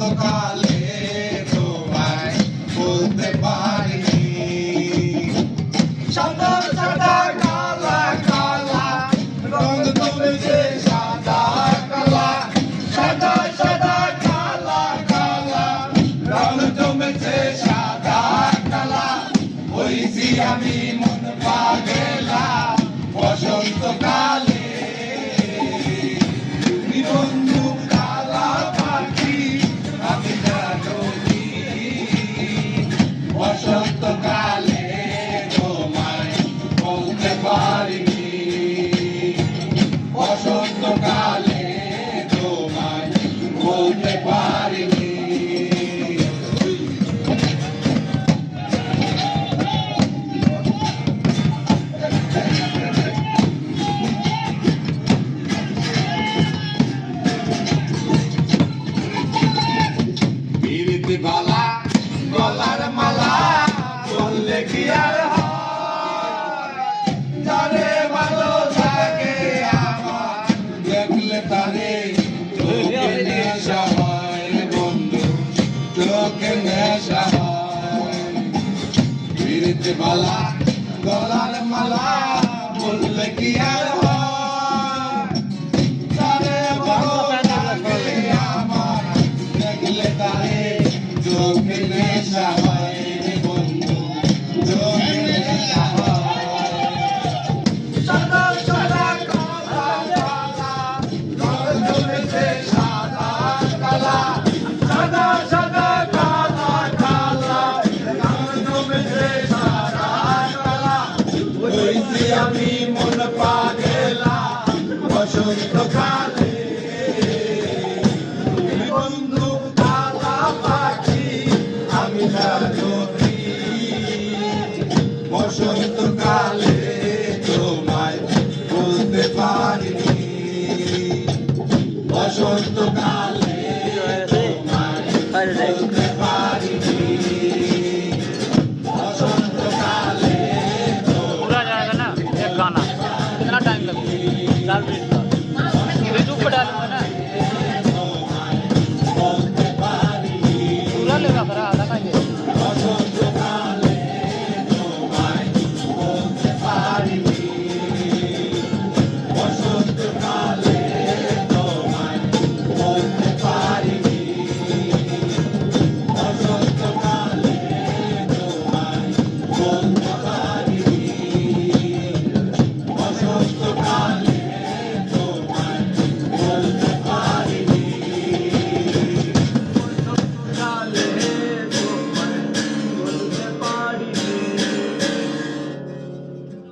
বসন্তকালে তোমায় বলতে পারিনি। সাদা সাদা কালা কালা রং তুলেছে সাদা কালা, সাদা সাদা কালা কালা রং জমেছে সাদা কালা। হইছি আমি মন পাগলা বসন্তকালে। বন্ধু কালা পাখি আমি জানি বসন্তকালে তোমায় বলতে পারিনি। বসন্তকালে তোমায় বলতে পারিনি। বালা গলার মালা বললে কি আর যারে ভালো লাগে আমার দেখলে তারে চোখে নেশা হয় বন্ধু, চোখে নেশা হয়। বিরিতে বালা গলার মালা বললে কি আর যারে ভালো লাগে আমার দেখলে তারে চোখে নেশা হয় বন্ধু, চোখে নেশা হয়। সাদা সাদা কালা কালা রং জমেছে সাদা কালা, সাদা সাদা কালা কালা রং জমেছে সাদা কালা। হইছি আমি মন পাগলা বসন্তকালে। বন্ধু কালা পাখি আমি জানি বসন্তকালে তোমায় বলতে পারিনি। বসন্তকালে তোমায় বলতে পারিনি। बसंतकाले पूरा जाएगा ना एक गाना कितना टाइम लगेगा? 4 मिनट।